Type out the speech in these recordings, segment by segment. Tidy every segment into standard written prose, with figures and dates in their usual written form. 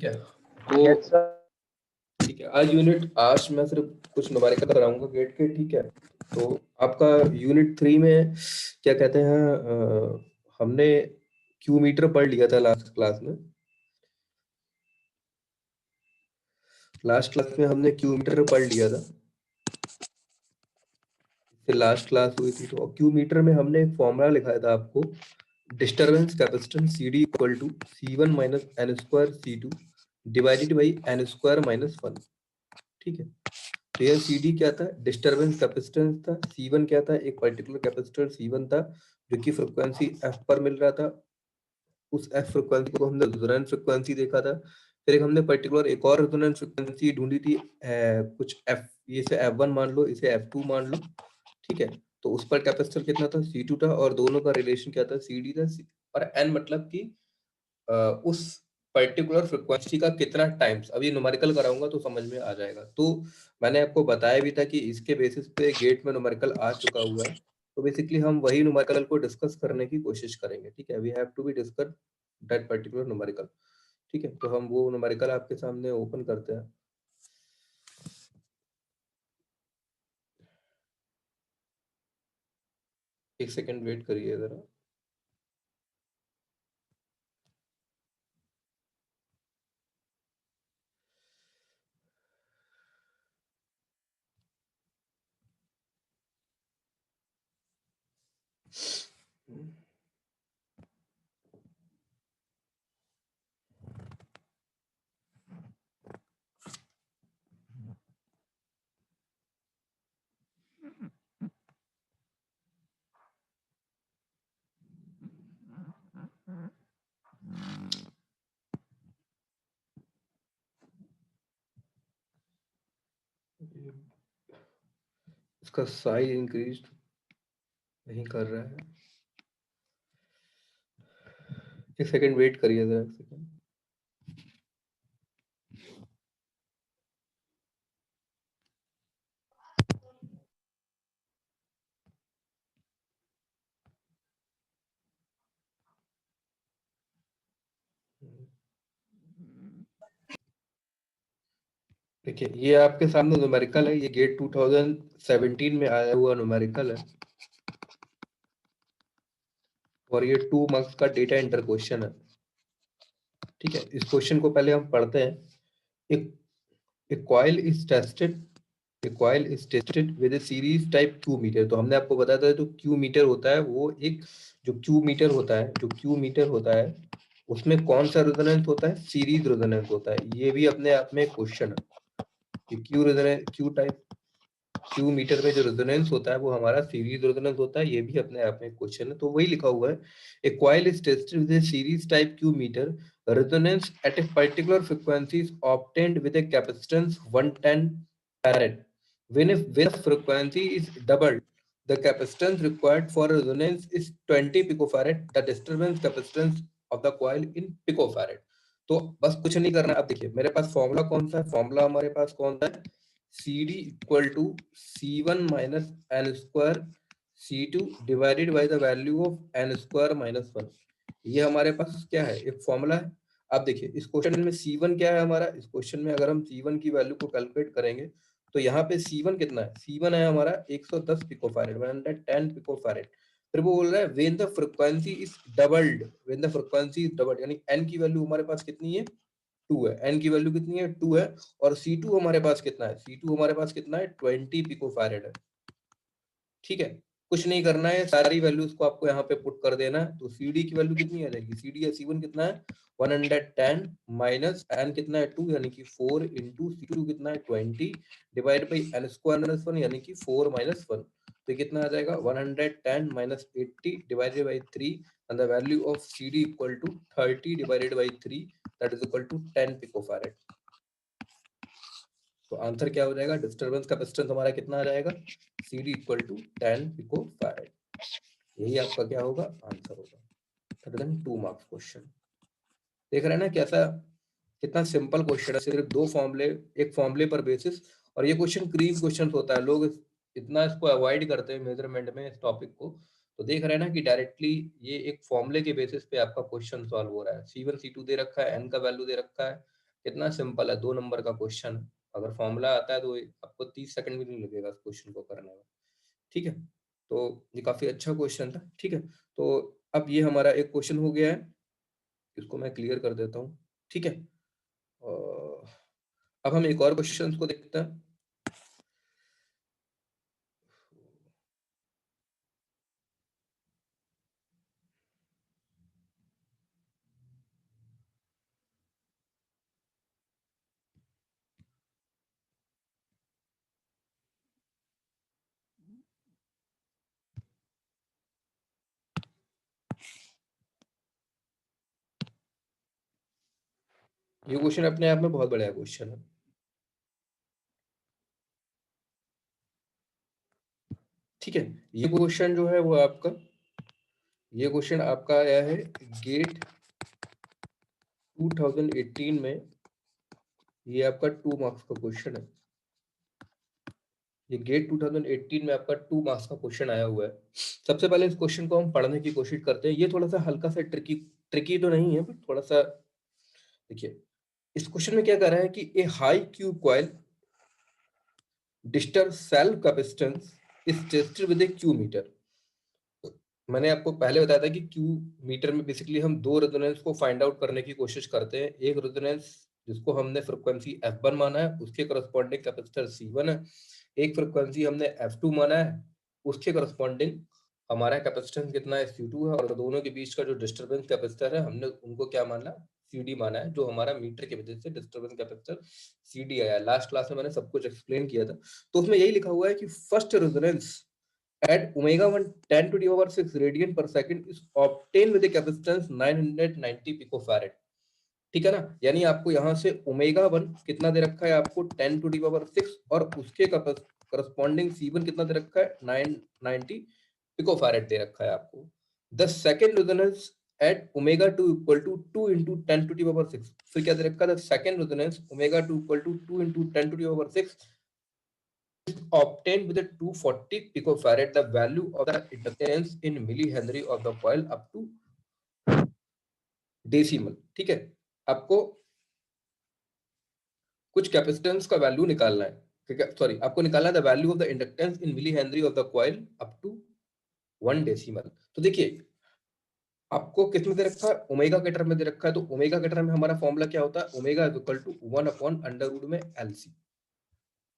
है तो yes sir. ठीक है, आज यूनिट आज मैं सिर्फ कुछ न्यूमेरिकल कराऊंगा गेट के। ठीक है, तो आपका यूनिट 3 में क्या कहते हैं, हमने क्यू मीटर पढ़ लिया था लास्ट क्लास में। हमने क्यू मीटर पढ़ लिया था, फिर लास्ट क्लास हुई थी। तो क्यू मीटर में हमने एक फॉर्मूला लिखाया था आपको, disturbance capacitance C D equal to C one minus N square C two divided by N square minus one. ठीक है, तो यह सी डी क्या था, डिस्टर्बेंस कैपेसिटेंस था। सी वन क्या था, एक पर्टिकुलर कैपेसिटर सी वन था जो कि फ्रिक्वेंसी एफ पर मिल रहा था। उस एफ फ्रिक्वेंसी को हमने रेजोनेंस फ्रिक्वेंसी देखा था। फिर एक हमने पर्टिकुलर एक और रेजोनेंस फ्रिक्वेंसी ढूंढी थी, कुछ एफ, इसे एफ वन मान लो, इसे एफ टू मान लो। ठीक है, तो उस पर कैपेसिटर कितना था, सी टू था, और दोनों का रिलेशन क्या था, सी डी था। और एन मतलब कि उस पर्टिकुलर फ्रिक्वेंसी का कितना टाइम्स। अभी न्यूमेरिकल कराऊंगा तो समझ में आ जाएगा। तो मैंने आपको बताया भी था कि इसके बेसिस पे गेट में न्यूमेरिकल आ चुका हुआ है। तो बेसिकली हम वही न्यूमेरिकल को डिस्कस करने की कोशिश करेंगे। ठीक है, we have to be discuss that particular numerical. ठीक है, तो हम वो न्यूमेरिकल आपके सामने ओपन करते हैं। एक सेकेंड वेट करिए जरा। इसका साइज इंक्रीज नहीं कर रहा है। एक सेकेंड वेट करिए जरा, एक सेकेंड। देखिए, ये आपके सामने न्यूमेरिकल है, ये गेट 2017 में आया हुआ न्यूमेरिकल है, और ये 2 मार्क्स का डेटा इंटर क्वेश्चन है। ठीक है, इस क्वेश्चन को पहले हम पढ़ते हैं। एक एक coil is tested with a series type Q meter. तो हमने आपको बताया था जो क्यू मीटर होता है वो एक जो क्यू मीटर होता है उसमें कौन सा रेजोनेंस होता है, सीरीज रेजोनेंस होता है। ये भी अपने आप में क्वेश्चन है कि क्यू मीटर में जो रेजोनेंस होता है वो हमारा सीरीज रेजोनेंस होता है। ये भी अपने आप में क्वेश्चन है, तो वही लिखा हुआ है। A coil is tested with a series type Q meter, resonance at a particular frequency is obtained with a capacitance 110 farad. When the frequency is doubled, the capacitance required for resonance is 20 picofarad. The disturbance capacitance of the coil in picofarad. तो बस कुछ नहीं करना। अब देखिए मेरे पास formula कौन सा है, फॉर्मूला हमारे पास कौन सा है, C D equal to C one minus N square C two divided by the value of N square minus one. ये हमारे पास क्या है, एक फॉर्मूला है। आप देखिए इस क्वेश्चन में C1 क्या है हमारा, इस क्वेश्चन में अगर हम C1 की वैल्यू को कैलकुलेट करेंगे तो यहाँ पे C1 कितना है, C1 है हमारा 110 पिकोफैरेड, 110 पिकोफैरेड। फिर वो बोल रहा है when the frequency is doubled, यानी n की वैल्यू हमारे पास कितनी है, 2 है। n की वैल्यू कितनी है, 2 है। और C2 हमारे पास कितना है, C2 हमारे पास कितना है, 20 पिकोफैरेड है। ठीक है, कुछ नहीं करना है, सारी वैल्यूज को आपको यहाँ पे पुट कर देना है। तो CD की वैल्यू कितनी आ जाएगी, CD या C1 कितना है 110 माइनस n कितना है 2 यानी कि 4 इंटू C2 कितना है 20 divide by n square minus 1 यानी कि 4 माइनस 1। तो कितना आ जाएगा 110 minus 80 divided by 3 and the value of CD equal to 30 divided by 3 that is equal to 10 picofarad. तो आंसर क्या हो जाएगा, डिस्टर्बेंस कैपेसिटेंस हमारा कितना आ जाएगा, CD इक्वल टू 10 पिकोफैरेड। यही आपका क्या होगा, आंसर होगा। 2 मार्क्स क्वेश्चन देख रहे हैं ना, कैसा कितना सिंपल क्वेश्चन है, सिर्फ 2 फॉर्मूले, एक फॉर्मूले पर बेसिस। और ये क्वेश्चन क्रीज क्वेश्चन होता है, लोग इतना इसको अवॉइड करते हैं मेजरमेंट में इस टॉपिक को। तो देख रहे हैं ना कि डायरेक्टली ये एक फॉर्मूले के बेसिस पे आपका क्वेश्चन सॉल्व हो रहा है। C1 C2 दे रखा है, n का वैल्यू दे रखा है, कितना सिंपल है, 2 नंबर का क्वेश्चन है। अगर फॉर्मूला आता है तो आपको 30 सेकंड भी नहीं लगेगा इस क्वेश्चन को करने में। ठीक है, तो ये काफी अच्छा क्वेश्चन था। ठीक है, तो अब ये हमारा एक क्वेश्चन हो गया है, इसको मैं क्लियर कर देता हूँ। ठीक है, अब हम एक और क्वेश्चन को देखते हैं। ये क्वेश्चन अपने आप में बहुत बढ़िया क्वेश्चन है। ठीक है, ये क्वेश्चन जो है वो आपका, ये क्वेश्चन आपका आया है गेट 2018 में। ये आपका 2 मार्क्स का क्वेश्चन है। ये गेट 2018 में आपका 2 मार्क्स का क्वेश्चन आया हुआ है। सबसे पहले इस क्वेश्चन को हम पढ़ने की कोशिश करते हैं। ये थोड़ा सा हल्का सा ट्रिकी तो नहीं है, थोड़ा सा देखिए। इस क्वेश्चन में क्या कर रहा है कि a high Q coil disturb self capacitance is tested with a Q meter. मैंने आपको पहले बताया था कि क्यू मीटर में बेसिकली हम 2 रेजोनेंस को फाइंड आउट करने की कोशिश करते हैं। एक रेजोनेंस जिसको हमने फ्रीक्वेंसी F1 माना है, उसके करस्पॉन्डिंग कैपेसिटर C1 है। एक फ्रीक्वेंसी हमने F2 माना है, उसके करस्पॉन्डिंग हमारा कैपेसिटेंस कितना है, C2 है। और दोनों के बीच का जो डिस्टर्बेंस कैपेसिटर है, हमने उनको क्या माना, CD माना है, जो हमारा मीटर की वजह से डिस्टर्बेंस कैपेसिटर CD आया। लास्ट क्लास में मैंने सब कुछ एक्सप्लेन किया था। तो उसमें यही लिखा हुआ है कि first resonance at omega 1 10 to the power 6 radian per second is obtained with a capacitance 990 picofarad। ठीक है ना, यानी आपको यहाँ से ओमेगा 1 कितना दे रखा है आपको 10 टू दी पावर 6, और उसके करस्पॉन्डिंग C1 कितना दे रखा है 990 पिकोफैरेड दे रखा है आपको। The second resonance at omega 2 equal to 2 into 10 to the power 6, फिर क्या दे रखा है, the second resonance omega 2 equal to 2 into 10 to the power 6 obtained with a 240 picofarad. The value of the inductance in millihenry of the coil up to decimal. ठीक है, आपको कुछ capacitance का वैल्यू निकालना है। ठीक है, सॉरी, आपको निकालना है the value of the inductance in milli henry of the coil up to 1 decimal. तो देखिए, आपको किस में दे रखा है, ओमेगा के टर्म में दे रखा है। तो ओमेगा के टर्म में हमारा फॉर्मूला क्या होता है, omega is equal to 1 upon under root में एलसी।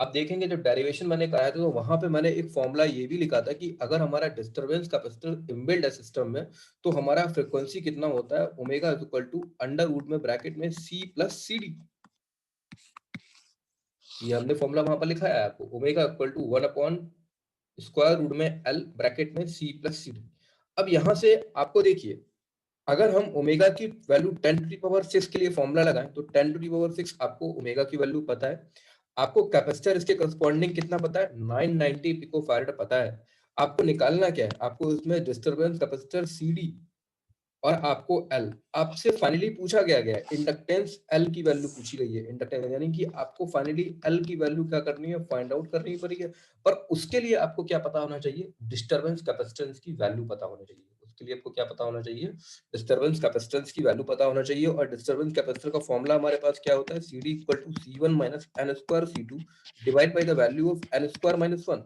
आप देखेंगे जब डेरिवेशन मैंने कराया था, तो वहां पे मैंने एक फॉर्मूला ये भी लिखा था कि अगर हमारा डिस्टरबेंस कैपेसिटर इनबिल्ट है सिस्टम में, तो हमारा फ्रीक्वेंसी कितना होता है, omega is equal to under root में ब्रैकेट में C प्लस CD। ये हमने फॉर्मूला वहां पर लिखा है आपको, omega equal to 1 upon square root में L ब्रैकेट में C प्लस CD। अब यहां से आपको देखिए, अगर हम ओमेगा की वैल्यू 10 टू दी पावर 6 के लिए फॉर्मूला लगाएं, तो 10 टू दी पावर 6 आपको ओमेगा की वैल्यू पता है। आपको कैपेसिटर इसके करस्पॉन्डिंग कितना पता है, 990 पिकोफैरेड पता है। आपको निकालना क्या है, आपको इसमें डिस्टरबेंस कैपेसिटर CD और आपको L, आपसे फाइनली पूछा गया है इंडक्टेंस L की वैल्यू पूछी गई है। इंडक्टेंस यानी कि आपको फाइनली L की वैल्यू क्या करनी है, फाइंड आउट करनी पड़ेगी। पर उसके लिए आपको क्या पता होना चाहिए, डिस्टरबेंस कैपेसिटेंस की वैल्यू पता होना चाहिए। उसके लिए आपको क्या पता होना चाहिए, डिस्टरबेंस कैपेसिटेंस की वैल्यू पता होना चाहिए। और डिस्टरबेंस कैपेसिटर का फॉर्मूला हमारे पास क्या होता है, CD equal to C1 minus n square C2 divide by the value of n square minus 1।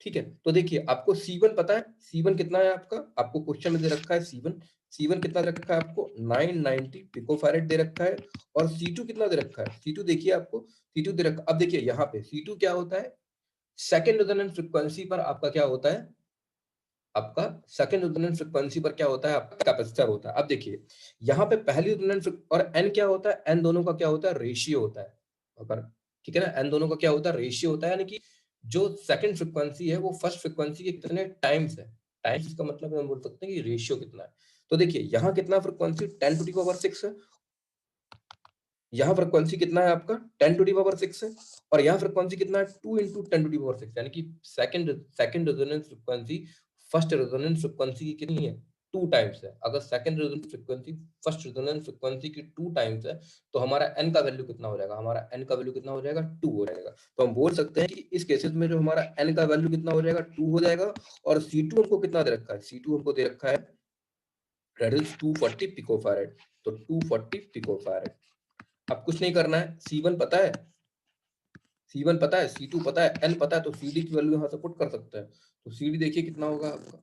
ठीक है, तो देखिए आपको C1 पता है, C1 कितना है आपका, आपको क्वेश्चन में दे रखा है C1 कितना दे रखा है आपको 990 पिकोफैरेड दे रखा है। और C2 कितना दे रखा है, C2 देखिए आपको, C2 दे रखा। अब देखिए यहाँ पे C2 क्या होता है, सेकंड रेजोनेंस फ्रीक्वेंसी पर आपका क्या होता है, आपका सेकंड रेजोनेंस फ्रीक्वेंसी पर क्या होता है, आपका कैपेसिटर होता है। अब देखिए यहाँ पे पहली रेजोनेंस और n क्या होता है, n दोनों का क्या होता है, रेशियो होता है। अगर ठीक है ना, n दोनों का क्या होता है, रेशियो होता है। यानी कि जो सेकंड फ्रीक्वेंसी है वो फर्स्ट फ्रीक्वेंसी के कितने टाइम्स है। टाइम्स का मतलब हम बोल सकते हैं कि रेशियो कितना है। तो देखिए यहाँ कितना फ्रीक्वेंसी 10 टू दी पावर 6 है, यहाँ फ्रीक्वेंसी कितना है आपका 10 टू दी पावर 6 है, और यहाँ फ्रीक्वेंसी कितना है 2 into 10 टू दी पावर 6। यानी कि second resonance frequency first resonance frequency की कितनी है, 2 टाइम्स है। अगर second resonance frequency first resonance frequency की 2 टाइम्स है, तो हमारा n का वैल्यू कितना हो जाएगा, हमारा n का वैल्यू कितना हो जाएगा, 2 हो जाएगा। तो हम बोल सकते हैं कि इस केसेस में जो हमारा n का वैल्यू कितना हो जाएगा, 2 हो जाएगा। और C2 हमको कितना दे रखा है, C2 हमको दे रखा है 240 पिकोफैरेड। तो 240 पिकोफैरेड, अब कुछ नहीं करना है, C1 पता है, C1 पता है, C2 पता है, N पता है, तो CD की वैल्यू यहाँ से पुट कर सकते हैं। तो CD देखिए कितना होगा आपका,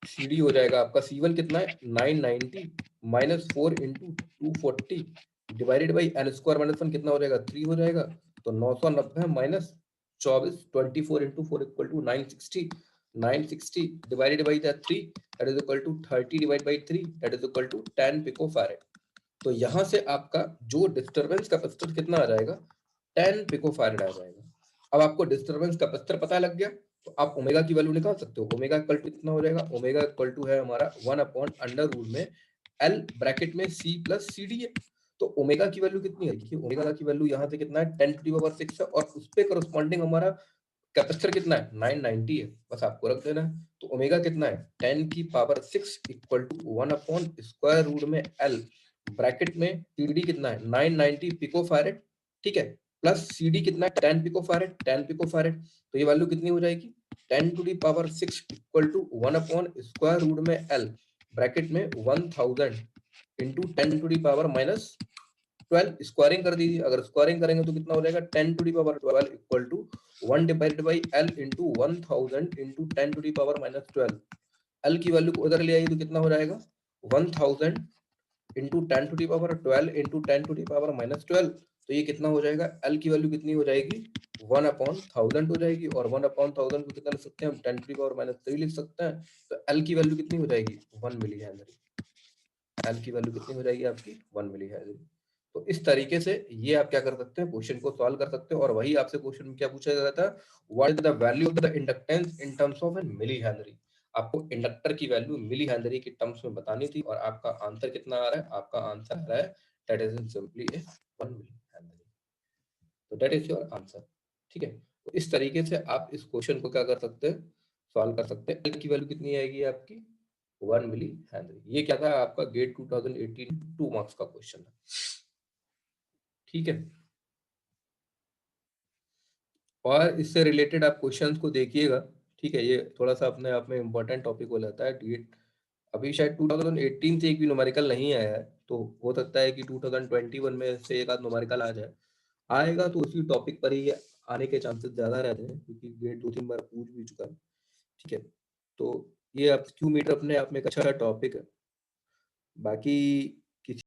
CD हो जाएगा आपका C1 कितना है 990 minus 4 into 240 divided by N square minus 1 कितना हो जाएगा 3 हो जाएगा। तो 990 minus 24 24 into 4 equal to 960 960 divided by the 3 that is equal to 30 divide by 3 that is equal to 10 picofarad. तो यहाँ से आपका जो डिस्टर्बेंस कैपेसिटर कितना आ जाएगा 10 पिकोफैरेड आ जाएगा। अब आपको डिस्टर्बेंस कैपेसिटर पता लग गया, तो आप ओमेगा की वैल्यू निकाल सकते हो। ओमेगा इक्वल टू कितना हो जाएगा, ओमेगा इक्वल टू है हमारा 1 अपॉन अंडर रूट में एल ब्रैकेट में सी प्लस सी डी है। तो ओमेगा की वैल्यू कितनी है, देखिए ओमेगा की वैल्यू यहाँ से कितना है 10 टू द पावर 6 है, और उस पे करस्पॉन्डिंग हमारा कैपेसिटर कितना है 990 है, बस आपको रख देना है। तो ओमेगा कितना है 10 की power 6 equal to 1 upon square root में एल ब्रैकेट में टीडी कितना है 990 पिकोफैरेड, ठीक है, प्लस सीडी कितना है 10 पिकोफैरेड 10 पिकोफैरेड। तो ये वैल्यू कितनी हो जाएगी 10 to the power 6 equal to 1 upon square root में एल ब्रैकेट में 1000 into 10 to the power minus 12 squaring कर दीजिए। अगर स्क्वायरिंग करेंगे तो कितना हो जाएगा 10 to the power 12 equal to 1 divided by L into 1000 into 10 to the power minus 12। L की वैल्यू को उधर ले आइए तो कितना हो जाएगा 1000 into 10 to the power 12 into 10 to the power minus 12। तो ये कितना हो जाएगा, एल की वैल्यू कितनी हो जाएगी 1 अपॉन 1000 हो जाएगी, और 1 अपॉन 1000 को कितना लिख सकते हैं हम 10 टू दी पावर माइनस 3 लिख सकते हैं। तो एल की वैल्यू कितनी हो जाएगी 1 मिली हेनरी। एल की वैल्यू कितनी हो जाएगी आपकी 1 मिली हेनरी। तो इस तरीके से ये आप क्या कर सकते हैं, क्वेश्चन को सॉल्व कर सकते हैं। और वही आपसे क्वेश्चन में क्या पूछा जाता है, what is the value of the inductance in terms of an milli henry. आपको इंडक्टर की वैल्यू मिली हेनरी के टर्म्स में बतानी थी, और आपका आंसर कितना आ रहा है, आपका आंसर आ रहा है that is simply 1 milli henry. तो दैट इज योर आंसर, ठीक है। तो इस तरीके से आप इस क्वेश्चन को क्या कर सकते हैं, सॉल्व कर सकते हैं। एल की वैल्यू कितनी आएगी आपकी 1 मिली हेनरी। ये क्या था आपका गेट 2018 2 मार्क्स का क्वेश्चन है, ठीक है। और इससे रिलेटेड आप क्वेश्चंस को देखिएगा, ठीक है। ये थोड़ा सा अपने आप में इम्पोर्टेंट टॉपिक हो जाता है गेट। अभी शायद 2018 से एक भी न्यूमेरिकल नहीं आया है, तो हो सकता है कि 2021 में से एक आध न्यूमेरिकल आ जाए। आएगा तो उसी टॉपिक पर ही आने के चांसेस ज्यादा रहते हैं, क्योंकि गेट 2-3 बार पूछ भी चुका है, ठीक है। तो ये अब क्यू मीटर अपने आप में एक अच्छा टॉपिक है। बाकी